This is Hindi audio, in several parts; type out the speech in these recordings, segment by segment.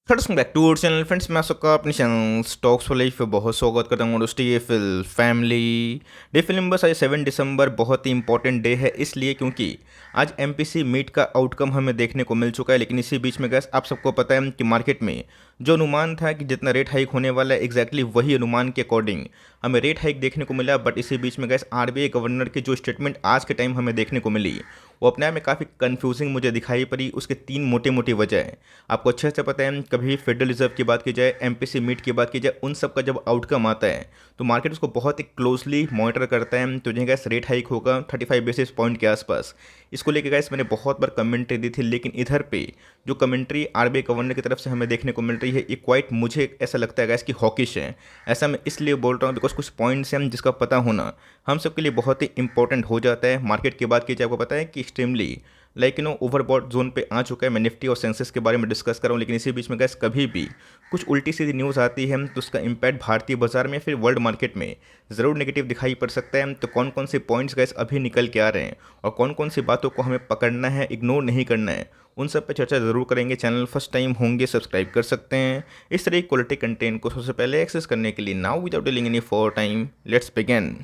Welcome back to our channel friends. मैं सबका अपने चैनल स्टॉक्स फॉर लाइफ पे बहुत स्वागत करता हूँ। दोस्तों ये फिल फैमिली डे फिल्म नंबर आज 7 दिसंबर बहुत ही इंपॉर्टेंट डे है, इसलिए क्योंकि आज एमपीसी मीट का आउटकम हमें देखने को मिल चुका है। लेकिन इसी बीच में गैस आप सबको पता है कि मार्केट में जो अनुमान था कि जितना रेट हाइक होने वाला है एग्जैक्टली वही अनुमान के अकॉर्डिंग हमें रेट हाइक देखने को मिला। बट इसी बीच में गैस आरबीआई गवर्नर की जो स्टेटमेंट आज के टाइम हमें देखने को मिली वो अपने आप में काफ़ी कंफ्यूजिंग मुझे दिखाई पड़ी। उसके तीन मोटी मोटी वजह है, आपको अच्छे से पता है। कभी फेडरल रिजर्व की बात की जाए, एमपीसी मीट की बात की जाए, उन सब का जब आउटकम आता है तो मार्केट उसको बहुत ही क्लोजली मॉनिटर करता है। तो जिन्हें गैस रेट हाइक होगा 35 बेसिस पॉइंट के आसपास, इसको लेके गैस मैंने बहुत बार कमेंट्री दी थी। लेकिन इधर पे जो कमेंट्री आरबीआई गवर्नर की तरफ से हमें देखने को मिल रही है ये क्वाइट मुझे ऐसा लगता है गैस कि हॉकिश है। ऐसा मैं इसलिए बोल रहा हूँ बिकॉज कुछ पॉइंट्स हैं जिसका पता होना हम सबके लिए बहुत ही इंपॉर्टेंट हो जाता है। मार्केट की बात की जाए, आपको पता है कि एक्सट्रीमली ओवरबॉट जोन पे आ चुका है। मैं निफ्टी और सेंसेस के बारे में डिस्कस कर रहा हूँ। लेकिन इसी बीच में गैस कभी भी कुछ उल्टी सीधी न्यूज़ आती है तो उसका इम्पैक्ट भारतीय बाजार में या फिर वर्ल्ड मार्केट में ज़रूर नेगेटिव दिखाई पड़ सकता है। तो कौन कौन से पॉइंट्स गैस अभी निकल के आ रहे हैं और कौन कौन सी बातों को हमें पकड़ना है, इग्नोर नहीं करना है, उन सब पे चर्चा ज़रूर करेंगे। चैनल फर्स्ट टाइम होंगे सब्सक्राइब कर सकते हैं इस तरह की क्वालिटी कंटेंट को सबसे पहले एक्सेस करने के लिए। Now without dealing any for time let's begin.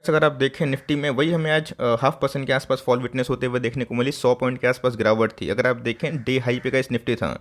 अगर आप देखें निफ्टी में वही हमें आज 0.5% के आसपास फॉल विटनेस होते हुए देखने को मिली। 100 पॉइंट के आसपास गिरावट थी। अगर आप देखें डे हाई पे का इस निफ्टी था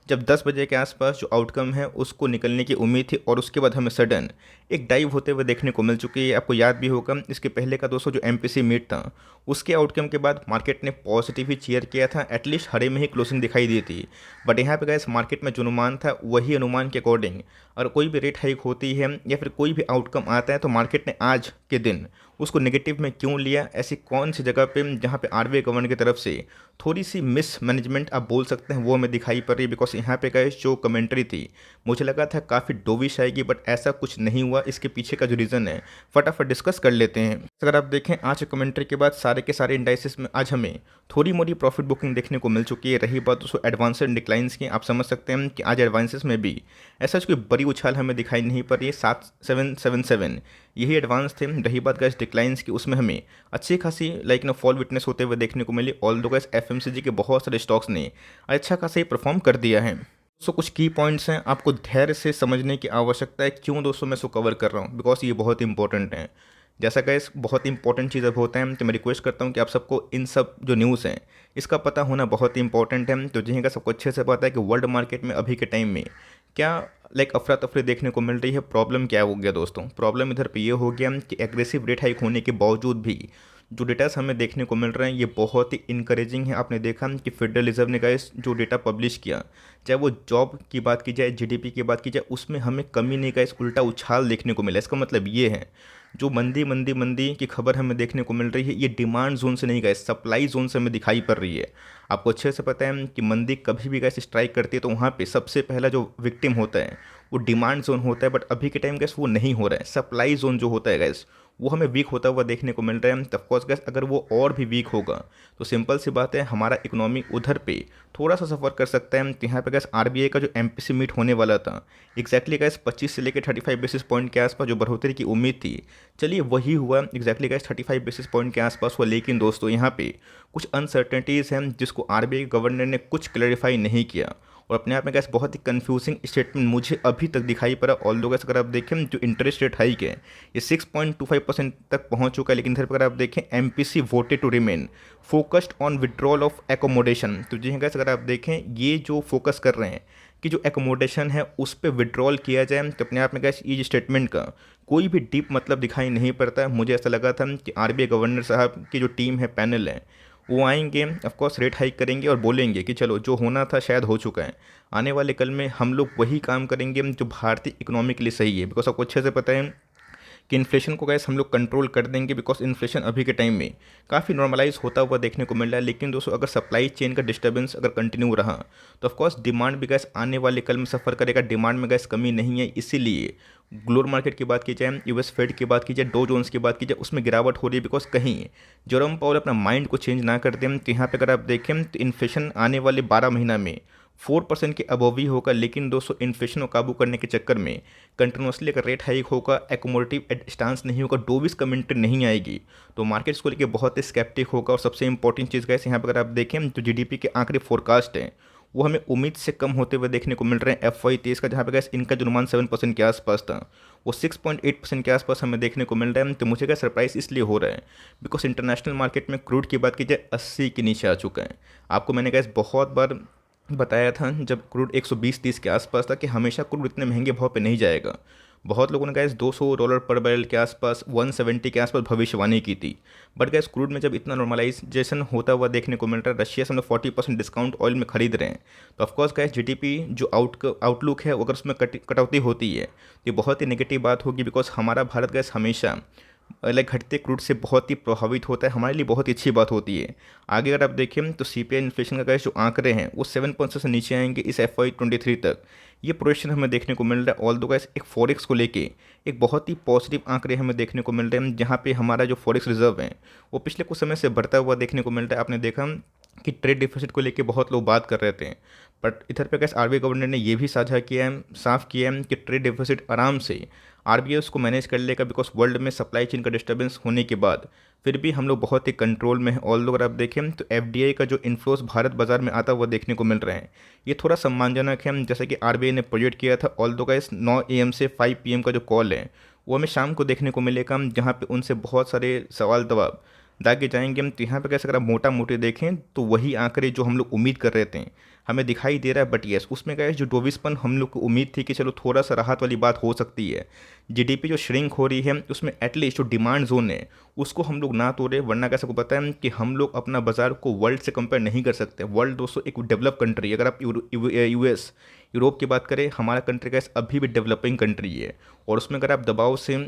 जब 10 बजे के आसपास जो आउटकम है उसको निकलने की उम्मीद थी और उसके बाद हमें सडन एक डाइव होते हुए देखने को मिल चुकी है। आपको याद भी होगा इसके पहले का दोस्तों जो एमपीसी मीट था उसके आउटकम के बाद मार्केट ने पॉजिटिव ही चीयर किया था, एटलीस्ट हरे में ही क्लोजिंग दिखाई दी थी। बट यहाँ पे गैस मार्केट में जो अनुमान था वही अनुमान के अकॉर्डिंग और कोई भी रेट हाइक होती है या फिर कोई भी आउटकम आता है तो मार्केट ने आज के दिन उसको नेगेटिव में क्यों लिया। ऐसी कौन सी जगह पे जहाँ पे आरबीआई गवर्नर की तरफ से थोड़ी सी मिस मैनेजमेंट आप बोल सकते हैं वो हमें दिखाई पड़ रही है। बिकॉज यहाँ पे गैस जो कमेंट्री थी मुझे लगा था काफ़ी डोविश आएगी, बट ऐसा कुछ नहीं हुआ। इसके पीछे का जो रीज़न है फटाफट डिस्कस कर लेते हैं। अगर आप देखें आज कमेंट्री के बाद सारे के सारे इंडाइसिस में आज हमें थोड़ी मोटी प्रॉफिट बुकिंग देखने को मिल चुकी है। रही बात दोस्तों एडवांसेड डिक्लाइंस की, आप समझ सकते हैं कि आज एडवांसेस में भी ऐसा कोई बड़ी उछाल हमें दिखाई नहीं पड़ रही है। 7777 यही एडवांस थे। रही बात गैस डिक्लाइंस की, उसमें हमें अच्छी खासी फॉल विटनेस होते हुए देखने को मिली। ऑल दो गैस एफएमसीजी के बहुत सारे स्टॉक्स ने अच्छा खासा ही परफॉर्म कर दिया है। दोस्तों कुछ की पॉइंट्स हैं आपको धैर्य से समझने की आवश्यकता है। क्यों दोस्तों मैं इसको कवर कर रहा हूँ, बिकॉज ये बहुत इंपॉर्टेंट है। जैसा गैस बहुत इंपॉर्टेंट चीज़ अब होता है तो मैं रिक्वेस्ट करता हूँ कि आप सबको इन सब जो न्यूज़ हैं इसका पता होना बहुत ही इंपॉर्टेंट है। तो जिनका सबको अच्छे से पता है कि वर्ल्ड मार्केट में अभी के टाइम में क्या अफरा तफरी देखने को मिल रही है। प्रॉब्लम क्या हो गया दोस्तों, प्रॉब्लम इधर पे ये हो गया कि एग्रेसिव रेट हाइक होने के बावजूद भी जो डेटास हमें देखने को मिल रहे हैं ये बहुत ही इनकरेजिंग है। आपने देखा कि फेडरल रिजर्व ने गाइस जो डेटा पब्लिश किया, चाहे वो जॉब की बात की जाए, जीडीपी की बात की जाए, उसमें हमें कमी नहीं गाइस, उल्टा उछाल देखने को मिला। इसका मतलब ये है जो मंदी मंदी मंदी की खबर हमें देखने को मिल रही है ये डिमांड जोन से नहीं गए, सप्लाई जोन से हमें दिखाई पड़ रही है। आपको अच्छे से पता है कि मंदी कभी भी गैस स्ट्राइक करती है तो वहाँ पे सबसे पहला जो विक्टिम होता है वो डिमांड जोन होता है। बट अभी के टाइम गैस वो नहीं हो रहा है। सप्लाई जोन जो होता है गैस वो हमें वीक होता हुआ देखने को मिल रहा है। ऑफकोर्स गैस अगर वो और भी वीक होगा तो सिंपल सी बात है हमारा इकोनॉमी उधर पे थोड़ा सा सफ़र कर सकता है। तो यहाँ पे गैस आरबीआई का जो एमपीसी मीट होने वाला था एग्जैक्टली गैस 25 से लेकर 35 बेसिस पॉइंट के आसपास जो बढ़ोतरी की उम्मीद थी, चलिए वही हुआ। एग्जैक्टली गैस 35 बेसिस पॉइंट के आसपास हुआ। लेकिन दोस्तों यहाँ पे कुछ अनसर्टेनिटीज़ हैं जिसको आरबीआई गवर्नर ने कुछ क्लैरिफाई नहीं किया और अपने आप में गैस बहुत ही कंफ्यूजिंग स्टेटमेंट मुझे अभी तक दिखाई पड़ा। ऑल दो गैस अगर आप देखें जो इंटरेस्ट रेट हाइक है ये 6.25% तक पहुंच चुका है। लेकिन इधर पर अगर आप देखें MPC voted to remain focused on withdrawal of accommodation. तो जी गैस अगर आप देखें ये जो फोकस कर रहे हैं कि जो एकोमोडेशन है उस पर विड्रॉल किया जाए, तो अपने आप में गैस ये स्टेटमेंट का कोई भी डीप मतलब दिखाई नहीं पड़ता। मुझे ऐसा लगा था कि आरबीआई गवर्नर साहब की जो टीम है, पैनल है, वो आएंगे ऑफकोर्स रेट हाइक करेंगे और बोलेंगे कि चलो जो होना था शायद हो चुका है, आने वाले कल में हम लोग वही काम करेंगे जो भारतीय इकोनॉमी के लिए सही है। बिकॉज आपको अच्छे से पता है कि इन्फ्लेशन को गैस हम लोग कंट्रोल कर देंगे। बिकॉज इन्फ्लेशन अभी के टाइम में काफ़ी नॉर्मलाइज होता हुआ देखने को मिल रहा है। लेकिन दोस्तों अगर सप्लाई चेन का डिस्टर्बेंस अगर कंटिन्यू रहा तो ऑफकोर्स डिमांड भी गैस आने वाले कल में सफ़र करेगा। डिमांड में गैस कमी नहीं है, इसीलिए ग्लोबल मार्केट की बात की जाए, यूएस फेड की बात की जाए, डो जोन्स की बात की जाए, उसमें गिरावट हो रही है। बिकॉज कहीं जेरोम पावल अपना माइंड को चेंज ना कर दें तो यहाँ पे अगर आप देखें तो इन्फ्लेशन आने वाले 12 महीना में 4% के अबव ही होगा। लेकिन दोस्तों इन्फ्लेशन को काबू करने के चक्कर में कंटिन्यूसली अगर रेट हाइक होगा, एकोमोडेटिव स्टांस नहीं होगा, डोविश कमेंट्री नहीं आएगी तो मार्केट्स को लेकर बहुत ही स्केप्टिक होगा। और सबसे इंपॉर्टेंट चीज़ गैस यहाँ पर अगर आप देखें तो जीडीपी के आंकड़े फोरकास्ट हैं वो हमें उम्मीद से कम होते हुए देखने को मिल रहे हैं FY23 का, जहाँ पे गैस इनका जो अनुमान 7% के आसपास था वो 6.8% के आसपास हमें देखने को मिल रहा है। तो मुझे क्या सरप्राइज इसलिए हो रहा है बिकॉज इंटरनेशनल मार्केट में क्रूड की बात की जाए 80 के नीचे आ चुका है। आपको मैंने गैस बहुत बार बताया था जब क्रूड 120-130 के आसपास था कि हमेशा क्रूड इतने महंगे भाव पे नहीं जाएगा। बहुत लोगों ने गैस $200 पर बैरल के आसपास 170 के आसपास भविष्यवाणी की थी। बट गैस क्रूड में जब इतना नॉर्मलाइजेशन होता हुआ देखने को मिल रहा है, रशिया से हम लोग 40% डिस्काउंट ऑयल में खरीद रहे हैं, तो ऑफकोर्स गैस जीडीपी जो आउटलुक है अगर उसमें कटौती होती है तो ये बहुत ही नेगेटिव बात होगी। बिकॉज हमारा भारत गैस हमेशा लाइक घटते क्रूड से बहुत ही प्रभावित होता है, हमारे लिए बहुत ही अच्छी बात होती है। आगे अगर आप देखें तो CPI इन्फ्लेशन का गैस जो आंकड़े हैं वो 7% से नीचे आएंगे इस FY23 तक। ये प्रोजेक्शन हमें देखने को मिल रहा है। ऑल दो गैस एक फॉरेक्स को लेके एक बहुत ही पॉजिटिव आंकड़े हमें देखने को मिल रहे हैं, जहाँ पे हमारा जो फॉरेक्स रिजर्व है वो पिछले कुछ समय से बढ़ता हुआ देखने को मिल रहा है। आपने देखा कि ट्रेड डिफिसिट को लेके बहुत लोग बात कर रहे थे, बट इधर पे गैस RBI गवर्नर ने ये भी साझा किया है, साफ किया है कि ट्रेड डिफिसिट आराम से RBI उसको मैनेज कर लेगा। बिकॉज वर्ल्ड में सप्लाई चेन का डिस्टर्बेंस होने के बाद फिर भी हम लोग बहुत ही कंट्रोल में हैं। ऑल अगर आप देखें तो FDI का जो इन्फ्लोस भारत बाजार में आता हुआ देखने को मिल रहे हैं ये थोड़ा सम्मानजनक है। जैसे कि RBI ने प्रोजेक्ट किया था, ऑल दो गैस 9 AM से 5 PM का जो कॉल है वो हमें शाम को देखने को मिलेगा, जहाँ पे उनसे बहुत सारे सवाल जवाब दागे जाएंगे। हम तो यहाँ पे कैसे अगर आप मोटा मोटी देखें तो वही आंकड़े जो हम लोग उम्मीद कर रहे थे हमें दिखाई दे रहा है। बट येस उसमें क्या है, जो डोविसपन हम लोग को उम्मीद थी कि चलो थोड़ा सा राहत वाली बात हो सकती है, जीडीपी जो श्रिंक हो रही है उसमें एटलीस्ट जो डिमांड जोन है उसको हम लोग ना तोड़े। वरना कैसे को पता है कि हम लोग अपना बाजार को वर्ल्ड से कंपेयर नहीं कर सकते। वर्ल्ड दोस्तों एक डेवलप कंट्री है। अगर आप US यूरोप की बात करें, हमारा कंट्री का अभी भी डेवलपिंग कंट्री है, और उसमें अगर आप दबाव से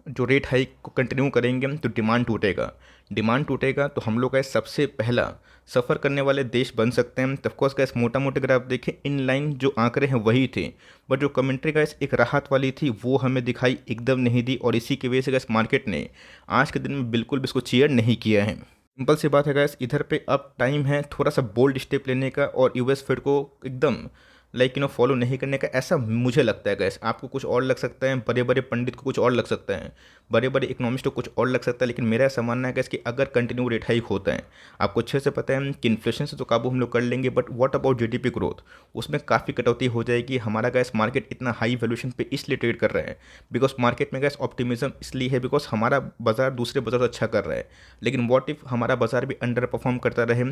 जो रेट हाइक को कंटिन्यू करेंगे तो डिमांड टूटेगा तो हम लोग का सबसे पहला सफ़र करने वाले देश बन सकते हैं। ऑफकोर्स गैस मोटा मोटे अगर आप देखें इन लाइन जो आंकड़े हैं वही थे, बट जो कमेंट्री गैस एक राहत वाली थी वो हमें दिखाई एकदम नहीं दी, और इसी की वजह से गैस मार्केट ने आज के दिन में बिल्कुल भी इसको चीयर नहीं किया है। सिंपल सी बात है गैस, इधर पे अब टाइम है थोड़ा सा बोल्ड स्टेप लेने का और US फेड को एकदम फॉलो नहीं करने का, ऐसा मुझे लगता है गैस। आपको कुछ और लग सकता है, बड़े बड़े पंडित को कुछ और लग सकता है, बड़े बड़े इकोनॉमिस्ट को कुछ और लग सकता है, लेकिन मेरा ऐसा मानना है गैस कि अगर कंटिन्यू रेट हाइक होता है, आपको अच्छे से पता है कि इन्फ्लेशन से तो काबू हम लोग कर लेंगे, but what about GDP growth, उसमें काफ़ी कटौती हो जाएगी। हमारा गैस मार्केट इतना हाई वैल्यूएशन पे इसलिए ट्रेड कर रहा है बिकॉज मार्केट में गैस ऑप्टिमिज्म इसलिए है बिकॉज हमारा बाजार दूसरे बाजार से अच्छा कर रहा है। लेकिन व्हाट इफ हमारा बाजार भी अंडर परफॉर्म करता रहे,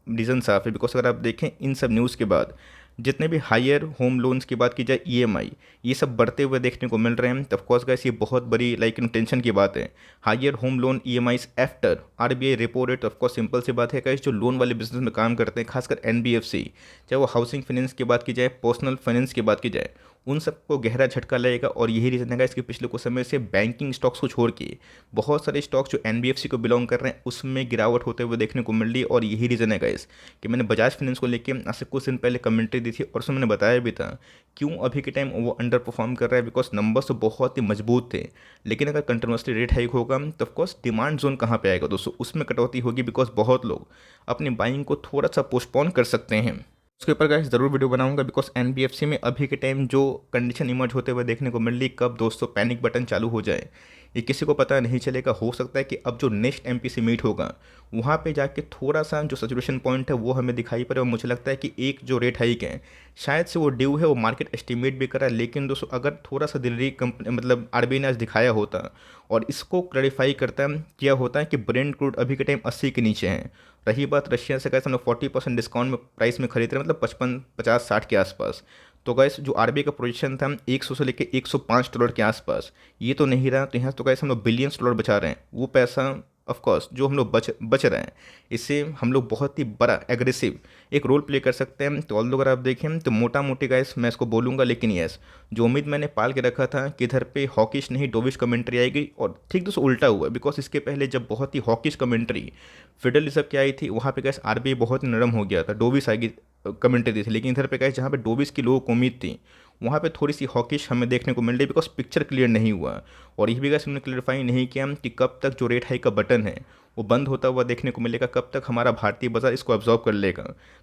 रीज़न साफ है। बिकॉज अगर आप देखें इन सब न्यूज़ के बाद जितने भी हायर होम लोन्स की बात की जाए, EMI ये सब बढ़ते हुए देखने को मिल रहे हैं। ऑफकोर्स गैस ये बहुत बड़ी टेंशन की बात है। Higher home loan EMIs after RBI repo rate. Of course simple सी बात है गैस, जो लोन वाले बिजनेस में काम करते हैं खासकर NBFC, चाहे वो हाउसिंग फाइनेंस की बात की जाए, पर्सनल फाइनेंस की बात की जाए, उन सबको गहरा झटका लगेगा। और यही रीज़न है इसके पिछले कुछ समय से बैंकिंग स्टॉक्स को छोड़ के बहुत सारे स्टॉक्स जो NBFC को बिलोंग कर रहे हैं उसमें गिरावट होते हुए देखने को मिल रही है। और यही रीज़न है गाइस कि मैंने बजाज फाइनेंस को लेके आज से कुछ दिन पहले कमेंट्री दी थी और उसमें मैंने बताया भी था क्यों अभी के टाइम वो अंडर परफॉर्म कर रहा है। बिकॉज नंबर्स तो बहुत ही मजबूत थे, लेकिन अगर कंटिन्यूसली रेट हाइक होगा तो ऑफकोर्स डिमांड जोन कहाँ पे आएगा दोस्तों, उसमें कटौती होगी। बिकॉज बहुत लोग अपनी बाइंग को थोड़ा सा पोस्टपोन कर सकते हैं। उसके ऊपर गाइस ज़रूर वीडियो बनाऊंगा बिकॉज NBFC में अभी के टाइम जो कंडीशन इमर्ज होते हुए देखने को मिल रही, कब दोस्तों पैनिक बटन चालू हो जाए ये किसी को पता नहीं चलेगा। हो सकता है कि अब जो नेक्स्ट MPC मीट होगा वहाँ पे जाके थोड़ा सा जो सैचुरेशन पॉइंट है वो हमें दिखाई पड़े। और मुझे लगता है कि एक जो रेट हाइक है शायद से वो ड्यू है, वो मार्केट एस्टिमेट भी करा है। लेकिन दोस्तों अगर थोड़ा सा दिल्ली कंपनी RBI ने आज दिखाया होता और इसको क्लैरिफाई करता किया होता है कि ब्रेंट क्रूड अभी के टाइम 80 के नीचे है। रही बात रशिया से कैसे हम लोग 40% डिस्काउंट में प्राइस में खरीद रहे हैं, मतलब 55, 50, 60 के आसपास। तो गैस जो RBI का पोजीशन था 100 से लेके $105 के आसपास, ये तो नहीं रहा। तो यहाँ तो गैस हम लोग बिलियंस डॉलर बचा रहे हैं। वो पैसा ऑफकोर्स जो हम लोग बच रहे हैं, इससे हम लोग बहुत ही बड़ा एग्रेसिव एक रोल प्ले कर सकते हैं। तो ऑल अगर आप देखें तो मोटा मोटी गैस मैं इसको बोलूँगा, लेकिन यस जो उम्मीद मैंने पाल के रखा था कि इधर पे हॉकिश नहीं डोविश कमेंट्री आएगी, और ठीक दोस्तों उल्टा हुआ। बिकॉज इसके पहले जब बहुत ही हॉकिश कमेंट्री फेडरल रिजर्व की आई थी वहाँ पे गैस RBI बहुत ही नरम हो गया था, डोविश आएगी कमेंट्री दी थी। लेकिन इधर पे गैस जहाँ पे डोविश की लोगों को उम्मीद थी वहाँ पे थोड़ी सी हॉकिश हमें देखने को मिल रही बिकॉज पिक्चर क्लियर नहीं हुआ। और ये भी गैस हमने क्लियरफाई नहीं किया कि कब तक जो रेट हाइक का बटन है वो बंद होता हुआ देखने को मिलेगा, कब तक हमारा भारतीय बाजार इसको अब्जॉर्व कर लेगा।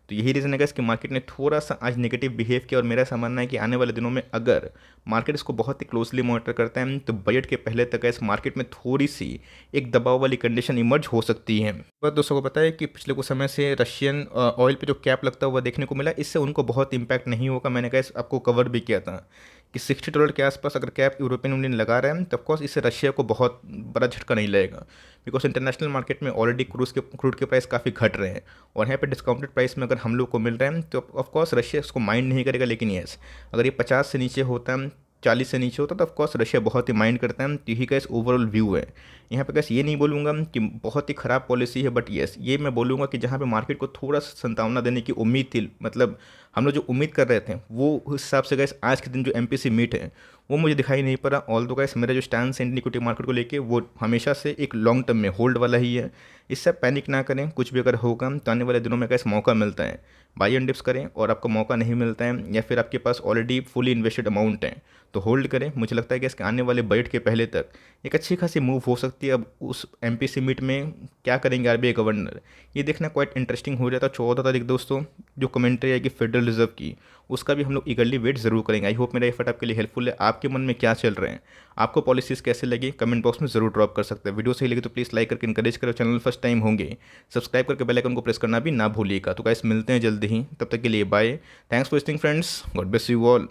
तो यही रीज़न है कि मार्केट ने थोड़ा सा आज नेगेटिव बिहेव किया, और मेरा ऐसा मानना है कि आने वाले दिनों में अगर मार्केट इसको बहुत ही क्लोजली मॉनिटर करता है तो बजट के पहले तक इस मार्केट में थोड़ी सी एक दबाव वाली कंडीशन इमर्ज हो सकती है। बस दोस्तों को पता है कि पिछले कुछ समय से रशियन ऑयल पे जो कैप लगता हुआ देखने को मिला, इससे उनको बहुत इंपैक्ट नहीं होगा। मैंने कहा आपको कवर भी किया था कि $60 के आसपास अगर कैप यूरोपियन यूनियन लगा रहा है तो ऑफकोर्स इससे रशिया को बहुत बड़ा झटका नहीं लगेगा, बिकॉज इंटरनेशनल मार्केट में ऑलरेडी क्रूड के प्राइस काफ़ी घट रहे हैं, और यहाँ पे डिस्काउंटेड प्राइस में अगर हम लोग को मिल रहे हैं तो ऑफकोर्स रशिया इसको माइंड नहीं करेगा। लेकिन येस, अगर ये 50 से नीचे होता है, 40 से नीचे होता तो ऑफकोर्स रशिया बहुत ही माइंड करता है। तो यही का इस ओवरऑल व्यू है। यहाँ पे कैसे ये नहीं बोलूँगा कि बहुत ही ख़राब पॉलिसी है, बट येस ये मैं बोलूँगा कि जहाँ पे मार्केट को थोड़ा सा संभावना देने की उम्मीद थी, मतलब हम लोग जो उम्मीद कर रहे थे वो उस हिसाब से गैस आज के दिन जो एमपीसी मीट है वो मुझे दिखाई नहीं पड़ा। ऑल दो गैस मेरा जो स्टैंड है इंडियन इक्विटी मार्केट को लेके वो हमेशा से एक लॉन्ग टर्म में होल्ड वाला ही है। इससे पैनिक ना करें, कुछ भी अगर होगा तो आने वाले दिनों में गैस मौका मिलता है बाई एंड डिप्स करें, और आपको मौका नहीं मिलता है या फिर आपके पास ऑलरेडी फुली इन्वेस्टेड अमाउंट है तो होल्ड करें। मुझे लगता है कि इसके आने वाले बजट के पहले तक एक अच्छी खासी मूव हो सकती है। अब उस एमपीसी मीट में क्या करेंगे आरबीआई गवर्नर, ये देखना क्वाइट इंटरेस्टिंग हो जाता है। 14 तारीख दोस्तों जो कमेंट्री आएगी फेडरल रिजर्व की, उसका भी हम लोग ईगरली वेट जरूर करेंगे। आई होप मेरा एफर्ट आपके लिए हेल्पफुल है। आपके मन में क्या चल रहे हैं, आपको पॉलिसीज़ कैसे लगी, कमेंट बॉक्स में जरूर ड्रॉप कर सकते हैं। वीडियो सही लगी तो प्लीज़ लाइक करके इंकरेज करो। चैनल फर्स्ट टाइम होंगे सब्सक्राइब करके बेल आइकन को प्रेस करना भी ना भूलिएगा। तो गाइस मिलते हैं जल्दी ही, तब तक के लिए bye. Thanks for listening friends, God bless you all.